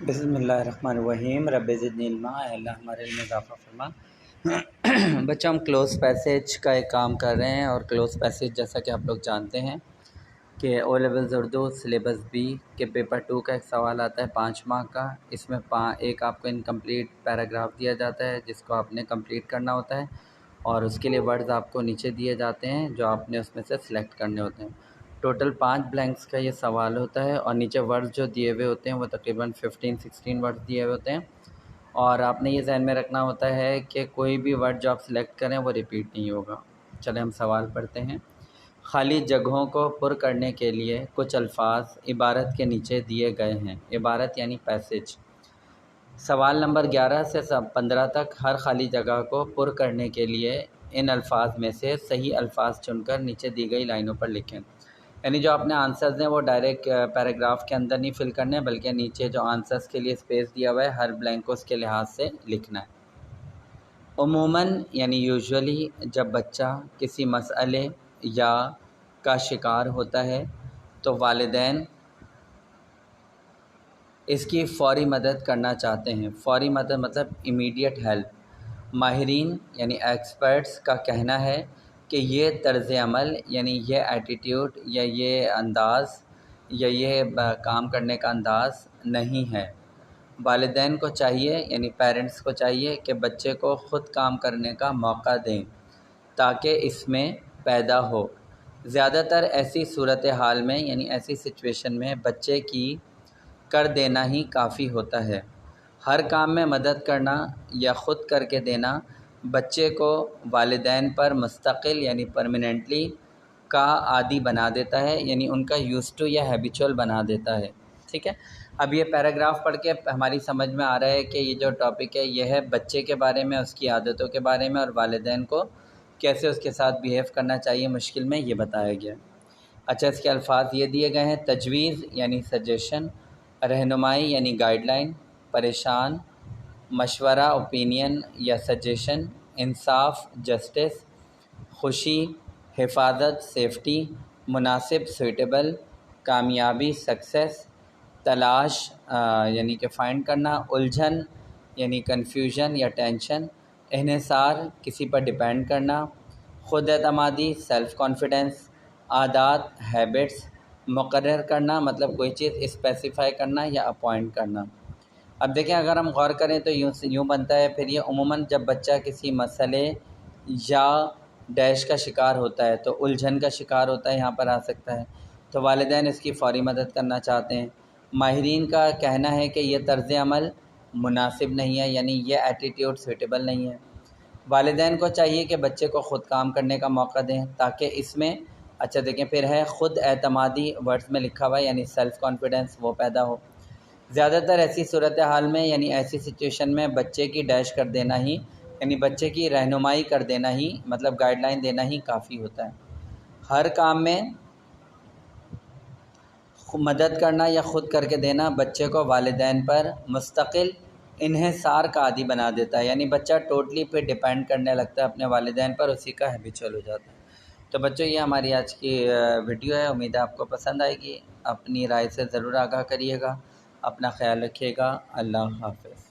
بسم اللہ الرحمن الرحیم رب زدنی علما، اے اللہ ہمارے علم میں اضافہ فرما۔ بچہ ہم کلوز پیسیج کا ایک کام کر رہے ہیں، اور کلوز پیسیج جیسا کہ آپ لوگ جانتے ہیں کہ O levels Urdu syllabus B کے پیپر 2 کا ایک سوال آتا ہے 5 مارک کا۔ اس میں ایک آپ کو انکمپلیٹ پیراگراف دیا جاتا ہے جس کو آپ نے کمپلیٹ کرنا ہوتا ہے، اور اس کے لیے ورڈز آپ کو نیچے دیے جاتے ہیں جو آپ نے اس میں سے سلیکٹ کرنے ہوتے ہیں۔ ٹوٹل 5 بلینکس کا یہ سوال ہوتا ہے، اور نیچے ورڈز جو دیے ہوئے ہوتے ہیں وہ تقریباً 15-16 ورڈز دیے ہوئے ہوتے ہیں، اور آپ نے یہ ذہن میں رکھنا ہوتا ہے کہ کوئی بھی ورڈ جو آپ سلیکٹ کریں وہ ریپیٹ نہیں ہوگا۔ چلیں ہم سوال پڑھتے ہیں۔ خالی جگہوں کو پر کرنے کے لیے کچھ الفاظ عبارت کے نیچے دیے گئے ہیں۔ عبارت یعنی پیسیج۔ سوال نمبر 11 سے 15 تک ہر خالی جگہ کو پر کرنے کے لیے ان الفاظ میں سے صحیح الفاظ چن کر نیچے دی گئی لائنوں پر لکھیں۔ یعنی جو آپ نے آنسرز ہیں وہ ڈائریکٹ پیراگراف کے اندر نہیں فل کرنے، بلکہ نیچے جو آنسرز کے لیے اسپیس دیا ہوا ہے ہر بلینک کو اس کے لحاظ سے لکھنا ہے۔ عموماً یعنی یوزولی جب بچہ کسی مسئلے یا کا شکار ہوتا ہے تو والدین اس کی فوری مدد کرنا چاہتے ہیں۔ فوری مدد مطلب امیڈیٹ ہیلپ۔ ماہرین یعنی ایکسپرٹس کا کہنا ہے کہ یہ طرز عمل یعنی یہ ایٹیٹیوڈ یا یہ انداز یا یہ کام کرنے کا انداز نہیں ہے۔ والدین کو چاہیے یعنی پیرنٹس کو چاہیے کہ بچے کو خود کام کرنے کا موقع دیں تاکہ اس میں پیدا ہو۔ زیادہ تر ایسی صورتحال میں یعنی ایسی سچویشن میں بچے کی کر دینا ہی کافی ہوتا ہے۔ ہر کام میں مدد کرنا یا خود کر کے دینا بچے کو والدین پر مستقل یعنی پرماننٹلی کا عادی بنا دیتا ہے، یعنی ان کا یوزڈ ٹو یا ہیبیچول بنا دیتا ہے۔ ٹھیک ہے، اب یہ پیراگراف پڑھ کے ہماری سمجھ میں آ رہا ہے کہ یہ جو ٹاپک ہے یہ ہے بچے کے بارے میں، اس کی عادتوں کے بارے میں، اور والدین کو کیسے اس کے ساتھ بیہیو کرنا چاہیے مشکل میں، یہ بتایا گیا۔ اچھا، اس کے الفاظ یہ دیے گئے ہیں: تجویز یعنی سجیشن، رہنمائی یعنی گائیڈ لائن، پریشان مشورہ اوپینین یا سجیشن، انصاف جسٹس، خوشی حفاظت سیفٹی، مناسب سوئٹیبل، کامیابی سکسیس، تلاش یعنی کہ فائنڈ کرنا، الجھن یعنی کنفیوژن یا ٹینشن، انحصار کسی پر ڈیپینڈ کرنا، خود اعتمادی سیلف کانفیڈنس، عادات ہیبٹس، مقرر کرنا مطلب کوئی چیز اسپیسیفائی کرنا یا اپوائنٹ کرنا۔ اب دیکھیں اگر ہم غور کریں تو یوں بنتا ہے پھر یہ عموماً جب بچہ کسی مسئلے یا ڈیش کا شکار ہوتا ہے تو الجھن کا شکار ہوتا ہے، یہاں پر آ سکتا ہے، تو والدین اس کی فوری مدد کرنا چاہتے ہیں۔ ماہرین کا کہنا ہے کہ یہ طرز عمل مناسب نہیں ہے، یعنی یہ ایٹیٹیوڈ سویٹیبل نہیں ہے۔ والدین کو چاہیے کہ بچے کو خود کام کرنے کا موقع دیں تاکہ اس میں اچھا دیکھیں پھر ہے خود اعتمادی ورڈز میں لکھا ہوا ہے یعنی سیلف کانفیڈنس وہ پیدا ہو۔ زیادہ تر ایسی صورتحال میں یعنی ایسی سچویشن میں بچے کی ڈیش کر دینا ہی یعنی بچے کی رہنمائی کر دینا ہی مطلب گائیڈ لائن دینا ہی کافی ہوتا ہے۔ ہر کام میں مدد کرنا یا خود کر کے دینا بچے کو والدین پر مستقل انحصار کا عادی بنا دیتا ہے، یعنی بچہ ٹوٹلی پہ ڈیپینڈ کرنے لگتا ہے اپنے والدین پر، اسی کا ہیبیچول ہو جاتا ہے۔ تو بچوں یہ ہماری آج کی ویڈیو ہے، امید ہے آپ کو پسند آئے گی۔ اپنی رائے سے ضرور آگاہ کریے گا، اپنا خیال رکھیے گا۔ اللہ حافظ۔